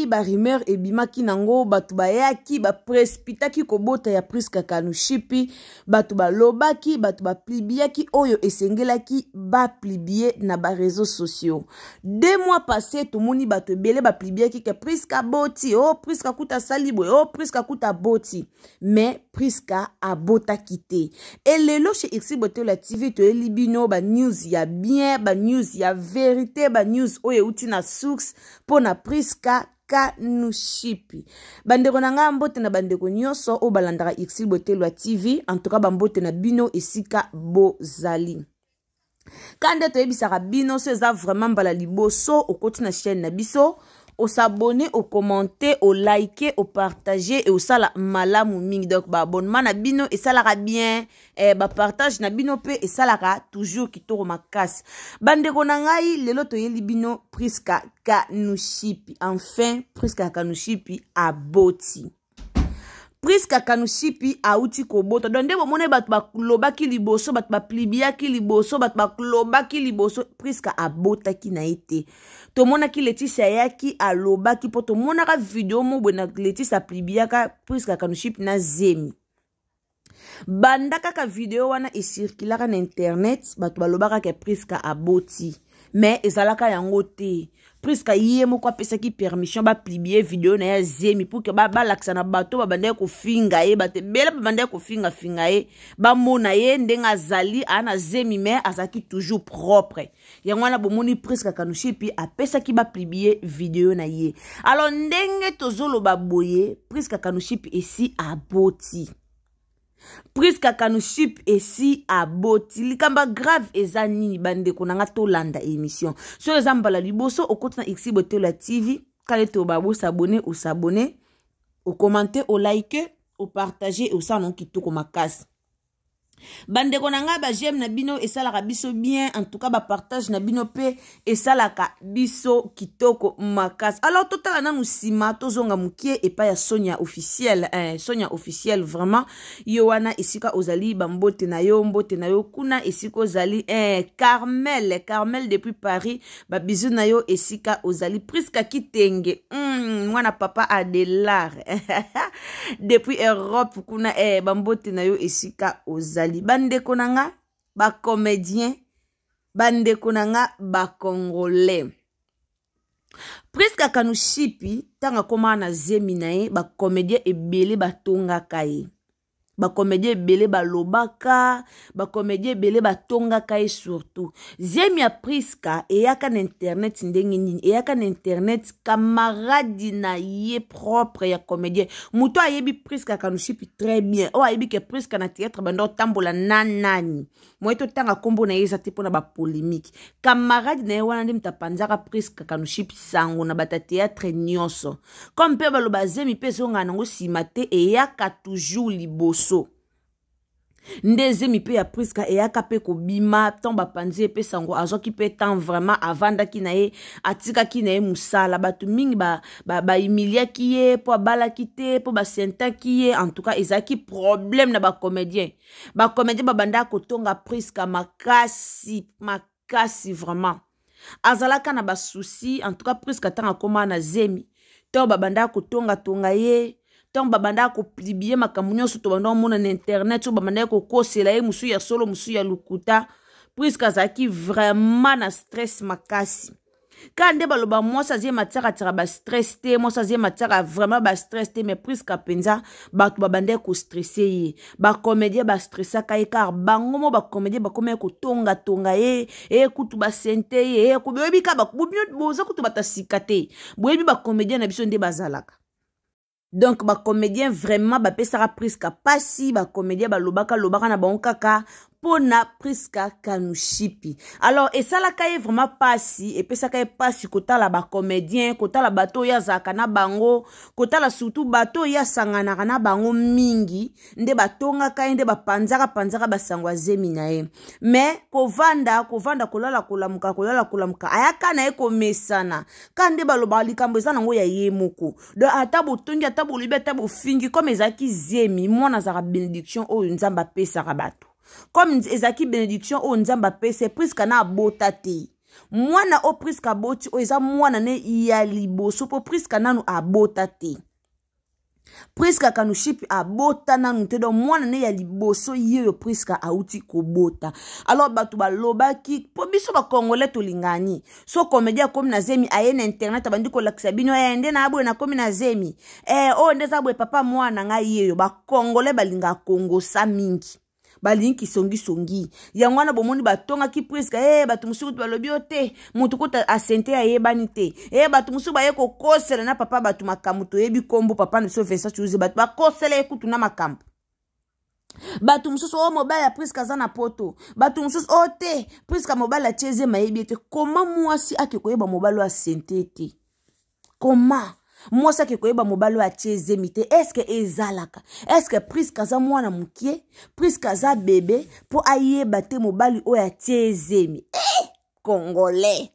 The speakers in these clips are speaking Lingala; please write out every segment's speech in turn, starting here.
Barimer e bimaki nango batu bayaki ba prespitaki kobota ya Priska Kanushipi batu balobaki batu baplibiaki oyo esengelaki ba plibie na ba réseaux sociaux. 2 mois passés tomoni batu ebele baplibiaki ke Priska boti oh Priska kuta salibwe oh Priska kuta boti mais Priska abota kite. Et lelo chez Xibotelo TV to elibino ba news ya bien ba news ya vérité ba news oyo uti na source pona Priska Kanushipi. Bandeko na nga mbote na bandeko nyonso o balandaka Xibotelo TV, en tout cas bambote na bino esika bozali. Kande to ebisaka bino so eza vraiment mbala liboso okoti na chaîne na biso, au s'abonner, au commenter, au liker, au partager et au sala malamu mingi. Donc ba abonnement na bino et ça la bien ba partage na bino pe et ça la toujours kitoro makasi. Bandeko na ngai lelo to yeli bino Priska Kanushipi. Enfin Priska Kanushipi aboti. Priska Kanushipi auti koboto. Donde bo mone bat bakulobaki liboso, bat baplibiaki liboso, bat bakulobaki liboso. Priska abota ki na ete. To mona ki Leticia yaki alobaki po to mona ka video mo bwena Leticia plibiaka Priska Kanushipi na zemi. Banda kaka video wana esirkilaka na internet, bat balobaka ke Priska aboti. Mais ezalaka yango te. Priska yé moko apesaki permission ba plibie video na ya zemi pour que ba laksa na bato ba bande ko finga ye ba te bela ba bande ko finga ye ba mona ye ndenga zali ana zemi mais azaki toujours propre. Yango na bomoni Priska Kanushipi apesaki ba plibie video na ye. Alors ndenge tozolo ba boye Priska Kanushipi esi aboti. Priska Kanushipi esi aboti. Likamba grave eza nini bandeko nanga tolanda émission. So eza mbala liboso okoti na Xibotelo TV, kale to babo s'abonner ou s'abonner, au commenter, au liker, au partager et au sanon kitoko makasi. Bandeko nanga ba j'aime na bino esalaka biso bien, en tout cas ba partage na bino pe esalaka biso kitoko makasi. Alors total na musima tozonga mukie epa ya Sonia officiel, Sonia officiel vraiment yowana esika ozali bambote na yo mbote na yo kuna esika ozali Carmel depuis Paris ba bisou na yo esika ozali Priska Kitenge mwana papa Adelar depuis Europe kuna bambote na yo esika ozali bandeko nanga ba comédien bandeko nanga ba congolais. Priska Kanushipi tanga koma na zemi na ye ba comédien ebele batonga kaye. Ba comédien ebele ba lobaka, ba comédien ebele batonga kaye surtout. Zemi ya Priska eyaka na internet ndenge nini, eyaka na internet camarade na ye propre ya comédien. Muto ayebi Priska Kanushipi très bien. O ayebi ke Priska na théâtre bando tambola nanani. Moito tanga kombo na yeza te pona ba polémique. Camarade na ye wana ndi mtapanzaka Priska Kanushipi sango na bata théâtre nyonso. Comme pe baloba zemi pe zonga nango simate eyaka toujours liboso. Ndeze mi pe ya Priska eyaka pe kobima tomba panzi pe sango azoki pe tan vraiment avanda ki na ye atika ki na ye musala batu mingi ba emilia ki ye po bala ki te po ba senta ki ye en tout cas ezaki problème na ba comédien ba banda kotonga Priska makasi vraiment azalaka na ba souci en tout cas Priska tanga koma na zemi to ba banda kotonga tonga ye tant babanda ko plibie makamunyo soto banda mona na internet so babanda ko kosela ye musu ya solo musu ya lukuta Priska zaki vraiment na stress makasi kande baloba mwasa zie mataka tira ba stress te mwasa zie mataka vraiment ba stress te mais Priska penza batu babanda ko stresser ye ba comédien ba stressa kai car bango mo ba comédien ba komé ko tonga ye kutu ba sente ye ko bebi ka ba bubyo boza kutu batasikate boyebi ba comédien na biso nde bazalaka. Donc ba comédien vraiment ba pesara Priska pasi ba comédien ba lobaka na ba onkaka pona Priska Kanushipi. Alors, et ça la kaye vraiment passi, et puis ça kaye passi kota la ba comédien, kota la bateau ya zakana bango, kota la surtout bateau ya sangana kana bango mingi, nde batonga kaye nde ba panzaka basangwa zemi na ye. Mais kovanda kolala kolamuka ayaka na ye komesana. Kande baloba likambo eza nango ya ye moko. De atabo tongi atabo libe atabo fingi comme ezaki zemi, mwana zaka bénédiction o nzamba pesa rabato. Comme ezaki bénédiction o nzamba pesa Priska na abota te. Mwana o Priska boti o eza mwana ne ya liboso po Priska nanu abota te. Priska Kanushipi abota nanu te do mwana ne ya liboso yeyo Priska auti kobota. Alors batu balobaki po biso ba Congolais tolingani. So komedia komi na zemi aye na internet abandi ko lakisa bino ende na abwe na komi na zemi. O ndeza abwe papa mwana nga yeyo ba Congolais balinga Kongo sa mingi. Balinki songi yangwana bomoni batonga ki Priska batu musuku balobi ote mutu kuta asente ya yebani te batu musuku baye ko kosela na papa batu makamu to yebi kombo papa ne so vesa chuzi batu ba kosela ekutu na makambo batu mususu o mobile ya Priska za na poto batu mususu ote Priska mobile cheze mayebi te koma mwasi akikoyeba mobile wa asente te koma moi ça que koyeba mobalo a cheze mite est-ce que ezalaka est-ce que Priska za mwana mukie Priska za bébé po ayeba te mobali o ya cheze mi Congolais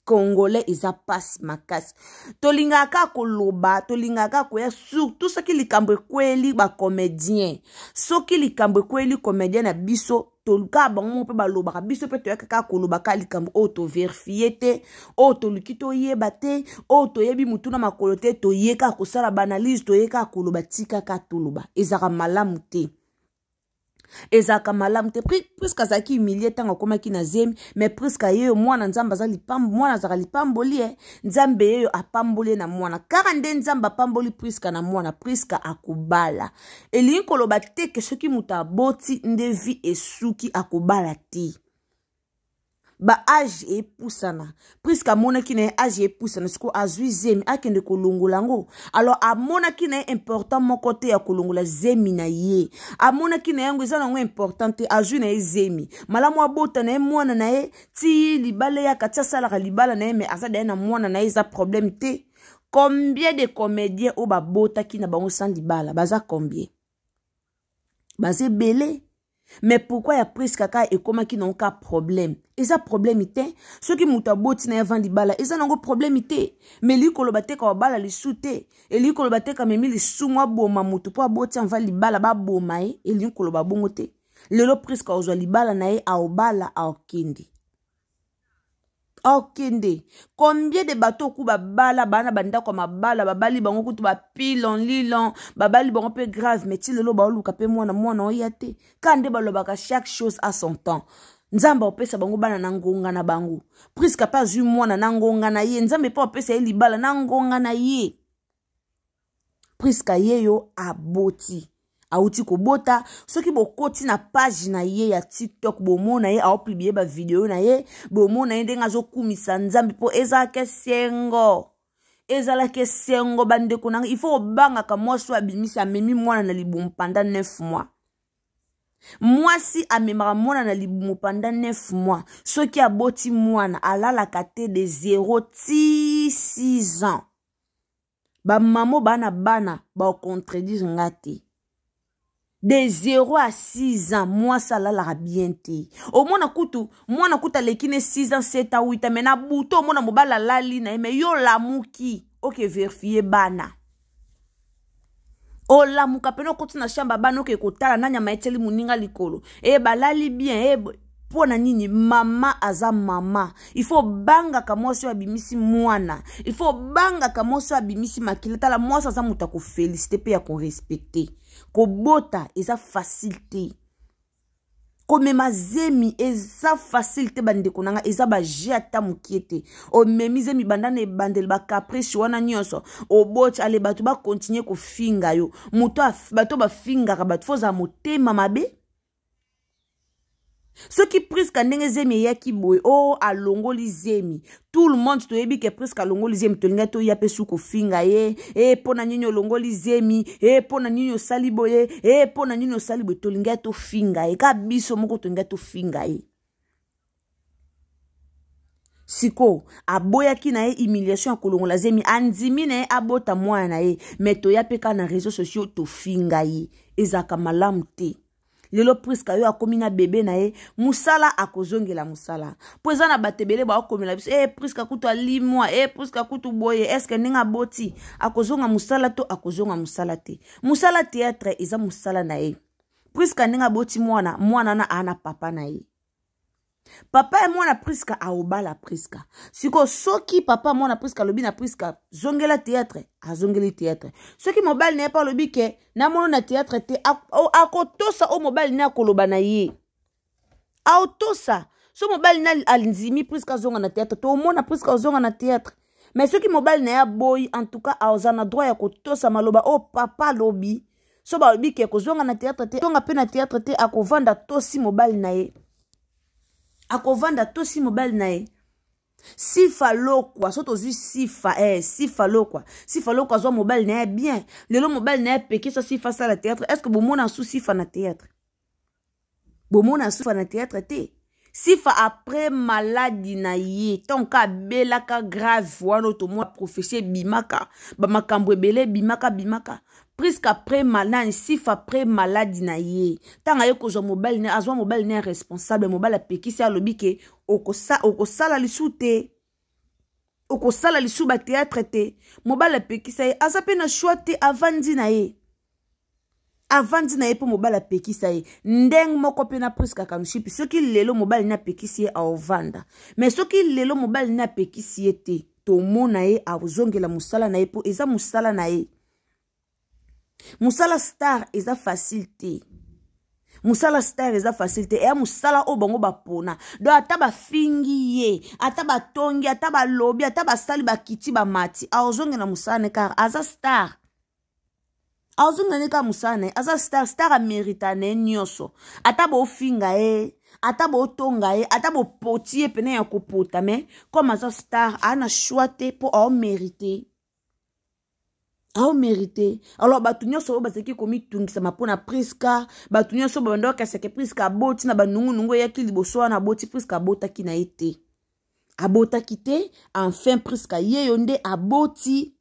Congolais isa passe makasi tolingaka koloba tolingaka koya surtout soki likambo kweli ba comédien soki likambo kweli comédien na biso toluka bango pe baloba biso pe toyaka ka koloba ka likambo o to vérifier te o to lukito yeba te o to yebi mutuna makolo te to yeka ko sala banalise to yeka koloba tika ka toloba ezaka malamu te ezaka malamu te Priska zaki humilié tanga komaki na zemi mais Priska yeyo mwana nzamba za lipambo mwana zaka lipamboli nzambe yeyo apamboli na mwana kaka nde nzamba pamboli Priska na mwana Priska akubala elingi koloba te ke soki muta aboti nde vi esuki akubala te ba age epusana Priska mona ki na age epusana siko azui zemi akende kolongola ngo alors amona ki na important mon côté ya kolongola zemi na ye amona ki na yango ezana ngo importante azui na zemi malamu abota na mwana na ye ti libala ya katia sala libala na ye mais azada na mwana na ye za problème te combien de comédiens o babota ki na bango sans libala baza combien bazé belé. Mais pourquoi ya Priska ka ekoma ki non ka problème? Eza problème ite. Ceux qui mutaboti na avant libala, eza nango problème ite. Mais li kolobate ka bala li sute. Et li kolobate ka memi li sumwa boma mutu po aboti avant libala ba boma e li koloba bongo te. Lelo Priska ozwa libala na e a obala a okende. Okende. Combien de bateaux kuba bala bana banda kwa mabala babali bango kutu ba pilon lilon babali bango pe grave mais ti lelo ba oluka pe mwana oyate kande balobaka chaque chose à son temps nzamba opesa bango bana na ngonga na bango Priska pas zu mwana na ngonga na ye nzambe pa opesa ye libala na ngonga na ye Priska yeyo aboti auti kobota soki bokoti na page na ye ya TikTok bomona ye a publier ba video na ye bomona ye ndenga zo kumisa nzambi po ezalake sengo bande konanga il faut banga ka mwasi abimisi amemi mwana na libumu pendant 9 mois mwasi amemaka mwana na libumu pendant 9 mois soki aboti mwana alala kate de 0 ti 6 ans ba mamo bana ba contredire ngati de 0 à 6 ans, moi ça la bien te. Au mona kuta lekine 6 ans, 7 ans, 8 ans, mais na buto, mona mobala lali na mais yo la muki, ok vérifier bana. O la muka peno kotu na shamba bana ok kotala nanya maeteli muninga likolo. Balali bien, pona nini mama aza mama. Il faut banga ka mwasi wa bimisi mwana. Il faut banga ka mwasi wa bimisi makileta la mwasi aza muta ko féliciter pe ya ko respecter. Ko bota eza facilité. Ko mema zemi eza facilité bande konanga eza ba jata mukiete. O memi zemi bandane bandel ba caprice wana nyonso. O boti ale batu ba continuer ko finga yo. Muto bato ba finga ka batu foza motema mabe. Ce qui presque ndenge zemi ya ki boy oh alongoli zemi tout le monde to yebi ke presque alongoli zemi to linga to ya pe suko finga ye pona nyinyo longoli zemi pona nyinyo saliboye pona nyinyo saliboye to linga to finga ye ka biso moko to linga to finga ye siko aboya ki na ye humiliation kolongola zemi andimi na ye abota mwana na ye mais to ya pe ka na réseaux sociaux to finga ye ezaka malamu te. Lelo priska yo akomi na bébé na ye musala akozongela musala po eza na batebele ba akomela biso priska kutu alimwa priska kutu boye eske ndinga boti akozonga musala to akozonga musala te musala théâtre eza musala na ye priska ndinga boti mwana na ana papa na ye papa e mwana priska aobala priska siko soki papa mwana priska lobi na priska zongela théâtre azongeli théâtre soki mobali na ye pa lobi ke na mono na théâtre te akotosa o mobali na akoloba na ye aotosa so mobali na alinzimi priska zonga na théâtre to omona priska ozonga na théâtre mais soki mobali na ye aboyi en tout cas aoza na droit ya kotosa maloba o papa lobi so balobi ke kozonga na théâtre te zonga pe na théâtre te akovanda tosi mobali na ye akovanda tosi mobile na ye sifa lokwa so tozi sifa sifa lokwa zo mobile na ye bien lelo mobile na ye peke so sifa sa la théâtre est-ce que bomona sous sifa na théâtre te sifa après maladie na ye tonka belaka grave wana to mo professeur bimaka ba makambo ebele bimaka presque après malade sifa après maladie na ye tanga ye kozwa mobile ne azwa mobile ne responsable mobile apekisi alobi ke okosala lisu te okosala lisu ba théâtre te mobile apekisi ye aza pe na choix te avandi na ye po mobile apekisa ye ndeng moko pe na presque kanushi soki lelo mobile na apekisi ye aovanda mais soki lelo mobile na apekisi ye te tomona ye azongela musala na ye po eza musala na ye musala star eza facilité e musala o bango bapona do ata bafingi ye ata batongi ata balobi ata basali bakiti bamati azongela musala ne car aza star azongela musana aza star amerita ne nyoso ata bo finga e ata bo tonga e ata bo poti e pene ya kopota me comme aza star ana choite po au mérité alors batu nyoso bazeki komi tungisa mapona priska batu nyoso bando kaseke priska boti na banungu ya ki liboso na boti priska bota ki na ete abota kite enfin priska yeyonde aboti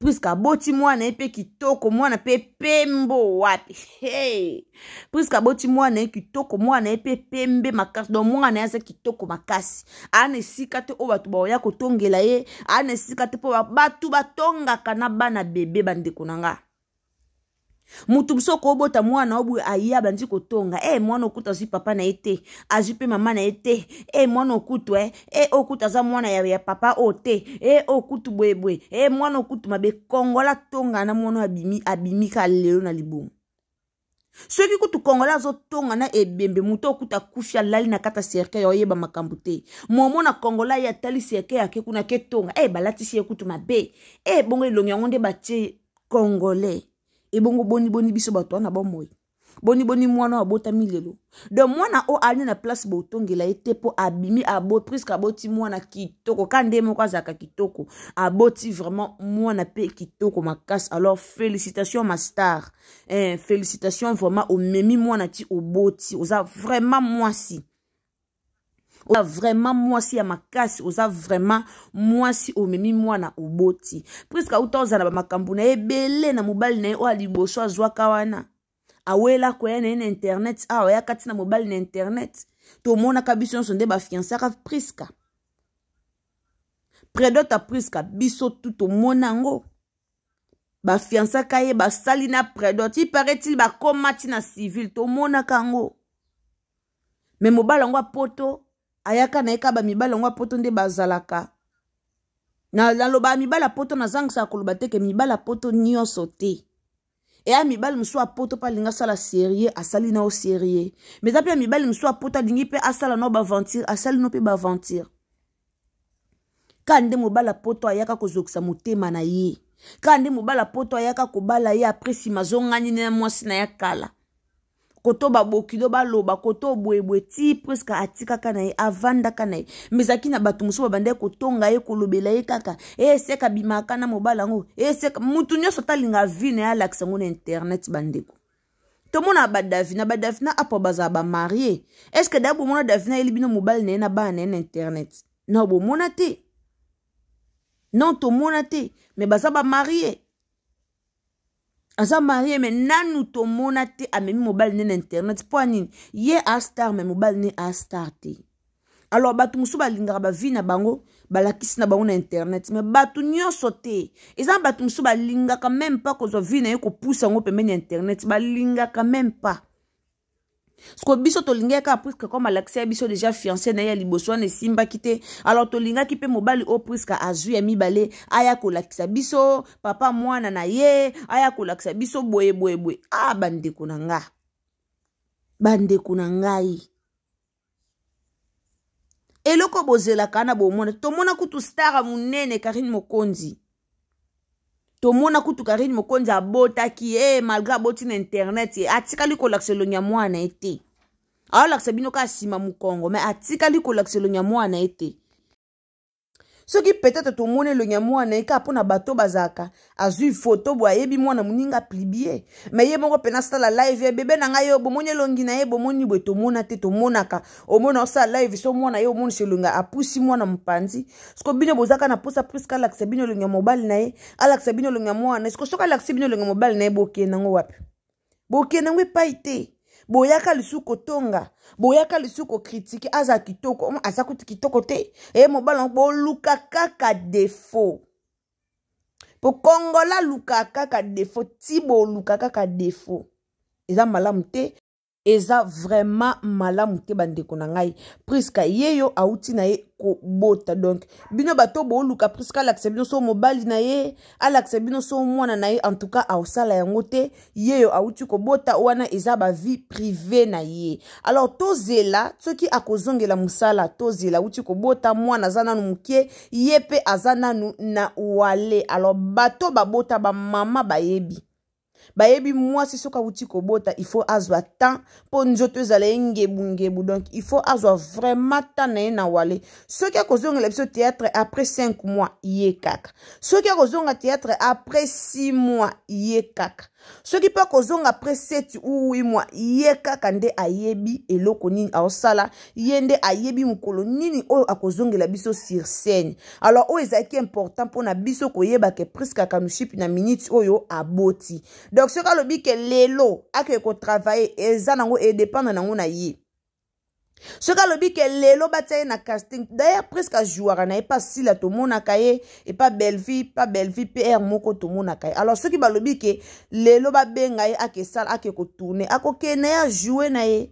priska boti mwana epe kitoko mwana pe pembo wapi priska boti mwana e kitoko mwana epe pembe makasi do mwana ya kitoko makasi ana esika te o batu ba ya kotongela ye ana esika te po batu batongaka na bana bebe bandeko nanga mutu msoko obota mwana obu ayaba nzi kotonga mwana okuta zi papa na ete azipe mama na ete mwana okutu okuta za mwana ya papa ote okutu bwebwe mwana okutu mabe kongola tonga na mwana abimika lelo na libumu soki kutu kongola zo tonga na ebembe mutu okuta kufia lali na kata cercle oyeba makambo te momona kongola ya tali cercle yake kuna ke tonga balatisi ekutu mabe bongo elongi yango nde batie congolais ebongo boni biso bato na bomoy boni mwana abota milelo de mwana o ali na place botongela ete po abimi abo presque aboti mwana kitoko kande moko azaka kitoko aboti vraiment mwana pe kitoko makasi alors félicitations ma star félicitations vraiment au memi mwana ti oboti oza vraiment mwasi oza vraiment mwasi ya makasi oza vraiment mwasi omemi mwana oboti presque auta ozana ba makambo na ebele na mobali na ye o aliboso azwaka wana awela ko ya na internet ya kati na mobali na internet to mona kabiso nso nde ba fiancaka presque predota presque biso tout to monango ba fiancaka ye ba sali na predota il paraît-il ba komati na civil to mona kango mais mobali ngo poto ayaka na eka ba mibala ngo poto nde bazalaka na loba mibala poto na zangisa koloba teke mibala poto nyonso te ya mibali musu apoto pa linga sala sérieux asali na o sérieux mais apia mibali musu apoto lingi pe asala no ba aventure asali no pe ba aventure kande mobala poto ayaka kozokisa motema na ye kande mobala poto ayaka kobala ye après si mazongani na mwasi na ya kala koto babokilo baloba koto bwebwe ti presque atikaka na ye avandaka na ye mezaki na bato mosusu babandaki kotonga ye kolobela ye kaka eseka bimaka na mobali yango eseka mutu nyonso talinga vi na ye alakisa yango na internet bandeko tomona badavina apo bazala bamarie eske da bomona davina yeli bino mobali na ye na bana na ye na internet non bomona te non tomona te me baza bamarie aza marie me nanu tomona te amemi mobali ne na internet po anini ye a star me mobali ne a star te alors bato mosusu balingaka bavi na bango balakisi na bango na internet me bato nyonso te eza bato mosusu balingaka même pas kozwa vi na ye kopusa yango pembeni ya internet balingaka même pas Sko biso tolingaka presque comme Alexia biso déjà fiancé na ya liboso na simbaki te alors tolingaki pe mobali o presque azu ya mibale aya kolakisa biso papa mwana na ye aya kolakisa biso boye ah bandeko na nga bandeko na ngai eloko bozela kana bomona tomona kutu star munene Karine Mokonzi tomona kutu Karine Mokonzi abotaki malgré aboti na internet atikali kolakiselo nya mwana ete alakisa bino ka sima mukongo mais atikali kolakiselo nya mwana ete soki peut-être tomone le nya mwana eka pona bato bazaka azui photo bo ayebi mwana muninga plibie mais ye moko pena sala live bebe na ngai yo bomoni longi na ye bomoni bwe tomona te tomonaka omona sa live so mwana ye omoni selunga apusi mwana mpanzi sko bino bozaka na posa presque alakisa bino le nya mobile na ye alakisa bino le nya mwana sko soka alakisa bino le nya mobile na ye bokena ngo wapi bokena ngo paite boyaka lisuko tonga boyaka lisuko critique aza kitoko aza kuti kitoko te mobala bo luka kaka défaut po kongola luka kaka défaut tibo luka kaka défaut eza malamu te eza vraiment malamu te bandeko na ngai presque yeyo auti na ye ko bota donc bino bato bo luka presque alakisa bino so mobali na ye alakisa bino so mwana na ye en tout cas ausala yango te yeyo auti ko bota wana eza ba vie privée na ye alors tozela soki akozongela musala tozela uti ko bota mwana zana mukie ye pe azana na wale alors bato babota ba mama bayebi mwasi soka uti kobota il faut azwa temps po nzoto ezala ngebu donc il faut azwa vraiment temps na ye na wale soki akozongela biso théâtre après 5 mois ye kaka soki akozonga théâtre après 6 mois ye kaka soki pa kozonga après 7 ou 8 mois ye kaka nde ayebi eloko nini aosala ye nde ayebi mukolo nini oyo akozongela biso sur scène alors oyo ezalaki important mpona biso koyeba ke presque kanuship na minute oyo aboti donc soki alobi ke lelo ake kotravaille eza nango edépendre nango na ye soki alobi ke lelo batia ye na casting d'ailleurs presque ajouara na ye pa sila tomonaka ye et pas belle-vie pr moko tomonaka ye alors soki balobi ke lelo babenga ye ake sala ake kotourne akokende ye ajoue na ye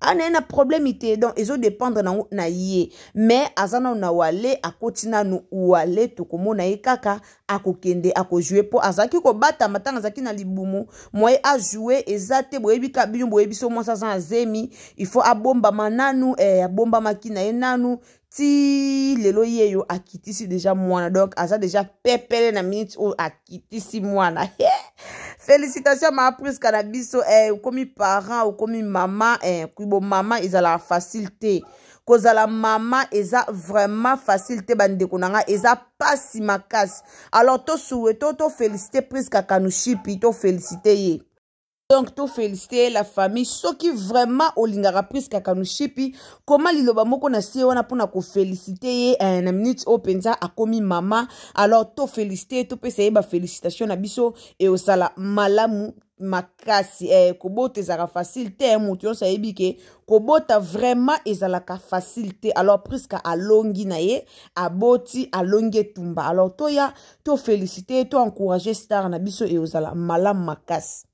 ane na problème ite donc ezo dépendre na ye mais azana na wale akotina no wale tokomona ye kaka akokende akojouer po azaki ko bata matanga zaki na libumu moye a jouer ezate boyebi ka bino boyebi so mo sa azemi il faut abomba mananu abomba makina ye nanu ti lelo yeyo akitisi déjà mwana donc aza déjà pepele na minute o akitisi mwana félicitations ma prise cannabis komi parent ou komi maman kuibo maman ezala facilité kozala mama eza vraiment facilité bandeko nanga eza pasi makasi alors to souhaito to féliciter prise kakanushipi to féliciter ye donc to féliciter la famille ceux qui vraiment olingara prise kakanushipi comment liloba moko na sie wana pona ko féliciter ye na minute openza akomi mama alors to féliciter to pesa ba félicitations na biso et osala malamu makasi kobota ezala facilité mutu yo sayebi ke kobota vraiment ezala ka facilité alors presque alongi na ye aboti alongi tumba alors to ya to féliciter to encourager star na biso et osala malamu makasi.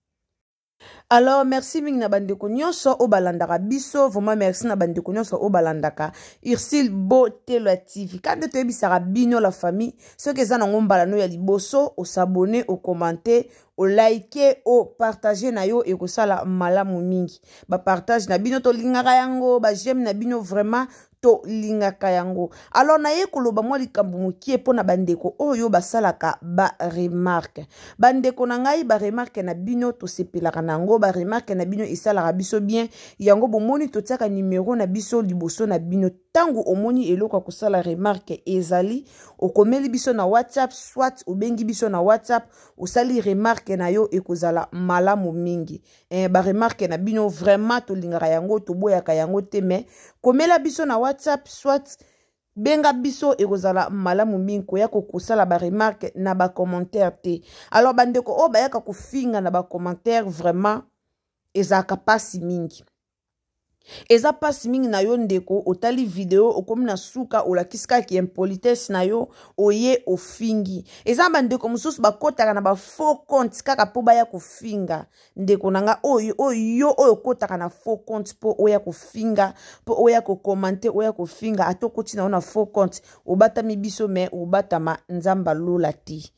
Alors merci ming na bandeko nyonso o balandaka biso vraiment merci na bandeko nyonso o balandaka Ursule Beauté la TV quand tu ebisaka bino la famille ceux que za nango mbala no ya liboso o s'abonner o commenter o liker o partager na yo e ko sala malamu mingi ba partage na bino to lingaka yango ba j'aime na bino vraiment to lingaka yango. Alors na ye koloba mwa likambo mokie pona bandeko oyo basalaka ba remarque. Bandeko na ngai ba remarque na bino to sepelaka nango, ba remarque na bino esalaka biso bien. Yango bomoni totiaka numéro na biso liboso na bino. Tango omoni eloko kosala remarque ezali okomeli biso na WhatsApp, soit obengi biso na WhatsApp osali remarque na yo ekozala malamu mingi. Ba remarque na bino vraiment tolingaka yango toboyaka yango te, mais komela biso na WhatsApp soit benga biso ekozala malamu mingi koya kokosala ba remarque na ba commentaire te. Alors bandeko o bayaka kofinga na ba commentaire vraiment ezaka pasi mingi. Eza pasi mingi na yo ndeko otali video okomi na suka olakisika ki impolitesse na yo oye ofingi. Eza bandeko mususu bakotaka na ba faux compte kaka po baya kofinga. Ndeko nanga oyo kotaka na faux compte po oya kofinga, po oya ko commenter, oya kofinga atokoti na ona faux compte. Obata mi biso me obata ma nzamba lola ti.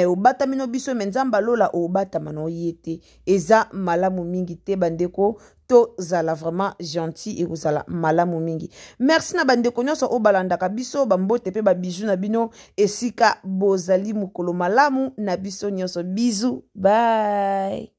Obata mino biso me nzamba lola obata mano yete. Eza malamu mingi te bandeko. To zala vraiment gentil et kozala malamu mingi. Merci na bandeko nyonso o balandaka biso bambote pe ba bijou na bino esika bozali mukolo malamu na biso nyonso. Bisous, bye.